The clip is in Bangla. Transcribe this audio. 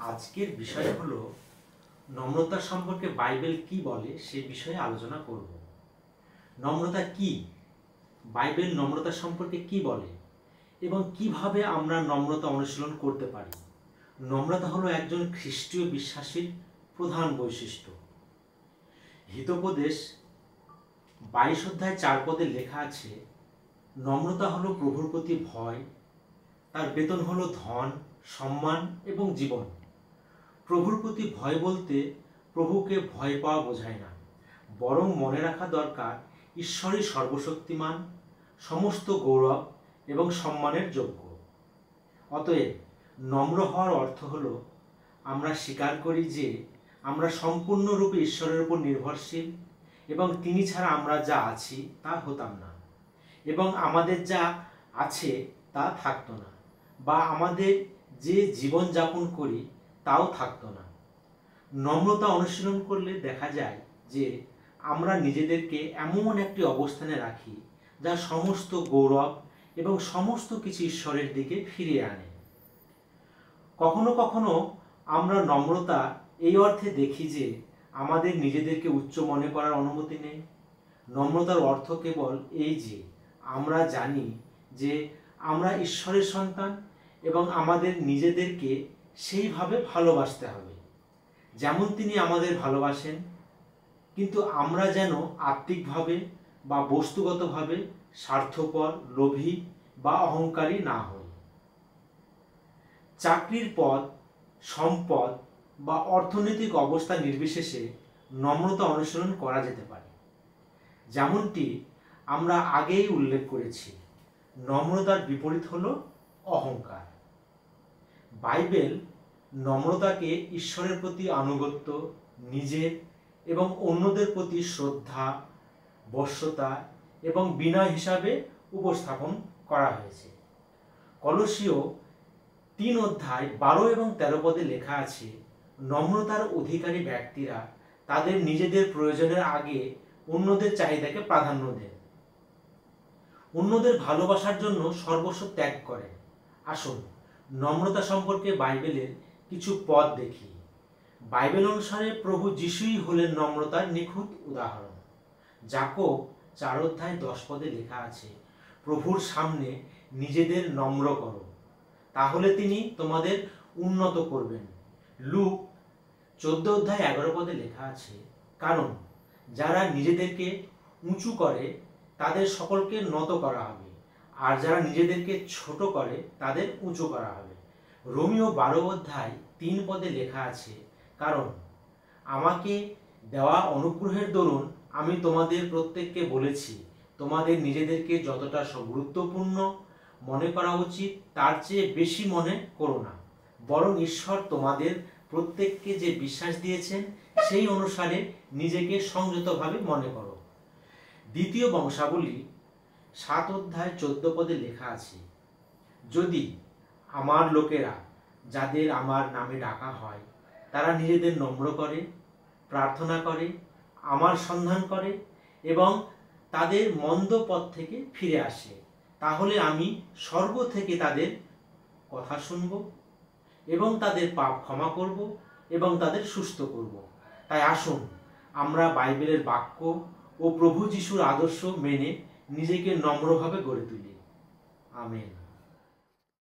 আজকের বিষয় হলো নম্রতা সম্পর্কে বাইবেল কি বলে সে বিষয়ে আলোচনা করব। নম্রতা কি, বাইবেল নম্রতা সম্পর্কে কি বলে এবং কিভাবে আমরা নম্রতা অনুশীলন করতে পারি। নম্রতা হলো একজন খ্রিস্টীয় বিশ্বাসীর প্রধান বৈশিষ্ট্য। হিতোপদেশ 22 অধ্যায় 4 পদে লেখা আছে, নম্রতা হলো প্রভুর প্রতি ভয়, তার বেতন হলো ধন, সম্মান এবং জীবন। প্রভুর প্রতি ভয় বলতে প্রভুকে ভয় পাওয়া বোঝায় না, বরং মনে রাখা দরকার ঈশ্বরই সর্বশক্তিমান, সমস্ত গৌরব এবং সম্মানের যোগ্য। অতএব নম্র হওয়ার অর্থ হলো আমরা স্বীকার করি যে আমরা সম্পূর্ণরূপে ঈশ্বরের উপর নির্ভরশীল এবং তিনি ছাড়া আমরা যা আছি তা হতাম না, এবং আমাদের যা আছে তা থাকতো না, বা আমাদের যে জীবন যাপন করি তাও থাকতো না। নম্রতা অনুশীলন করলে দেখা যায় যে আমরা নিজেদেরকে এমন একটি অবস্থানে রাখি যা সমস্ত গৌরব এবং সমস্ত কিছু ঈশ্বরের দিকে ফিরিয়ে আনে। কখনো কখনো আমরা নম্রতা এই অর্থে দেখি যে আমাদের নিজেদেরকে উচ্চ মনে করার অনুমতি নেই। নম্রতার অর্থ কেবল এই যে আমরা জানি যে আমরা ঈশ্বরের সন্তান এবং আমাদের নিজেদেরকে সেইভাবে ভালোবাসতে হবে যেমন তিনি আমাদের ভালোবাসেন, কিন্তু আমরা যেন আত্মিকভাবে বা বস্তুগতভাবে স্বার্থপর, লোভী বা অহংকারী না হই। চাকরির পদ, সম্পদ বা অর্থনৈতিক অবস্থা নির্বিশেষে নম্রতা অনুসরণ করা যেতে পারে। যেমনটি আমরা আগেই উল্লেখ করেছি, নম্রতার বিপরীত হলো অহংকার। বাইবেল নম্রতাকে ঈশ্বরের প্রতি আনুগত্য, নিজের এবং অন্যদের প্রতি শ্রদ্ধা, বশ্যতা এবং বিনয় হিসাবে উপস্থাপন করা হয়েছে। কলসীয় 3 অধ্যায় 12 এবং 13 পদে লেখা আছে, নম্রতার অধিকারী ব্যক্তিরা তাদের নিজেদের প্রয়োজনের আগে অন্যদের চাহিদাকে প্রাধান্য দেন, অন্যদের ভালোবাসার জন্য সর্বস্ব ত্যাগ করেন। আসুন নম্রতা সম্পর্কে বাইবেলের কিছু পদ দেখি। বাইবেল অনুসারে প্রভু যিশুই হলেন নম্রতার নিখুঁত উদাহরণ। যাকোব 4 অধ্যায় 10 পদে লেখা আছে, প্রভুর সামনে নিজেদের নম্র করো, তাহলে তিনি তোমাদের উন্নত করবেন। লুক 14 অধ্যায় 11 পদে লেখা আছে, কারণ যারা নিজেদেরকে উঁচু করে তাদের সকলকে নত করা হবে, আর যারা নিজেদেরকে ছোট করে তাদের উঁচু করা হবে। রোমীয় 12 অধ্যায় 3 পদে লেখা আছে, কারণ আমাকে দেওয়া অনুগ্রহের দরুন আমি তোমাদের প্রত্যেককে বলেছি, তোমাদের নিজেদেরকে যতটা গুরুত্বপূর্ণ মনে করা উচিত তার চেয়ে বেশি মনে করো না, বরং ঈশ্বর তোমাদের প্রত্যেককে যে বিশ্বাস দিয়েছেন সেই অনুসারে নিজেকে সংযতভাবে মনে করো। দ্বিতীয় বংশাবলী 7 অধ্যায় 14 পদে লেখা আছে, যদি আমার লোকেরা যাদের আমার নামে ডাকা হয় তারা নিজেদের নম্র করে, প্রার্থনা করে, আমার সন্ধান করে এবং তাদের মন্দ পথ থেকে ফিরে আসে, তাহলে আমি স্বর্গ থেকে তাদের কথা শুনব এবং তাদের পাপ ক্ষমা করব এবং তাদের সুস্থ করব। তাই আসুন আমরা বাইবেলের বাক্য ও প্রভু যিশুর আদর্শ মেনে নিজেকে নম্রভাবে গড়ে তুলি। আমেন।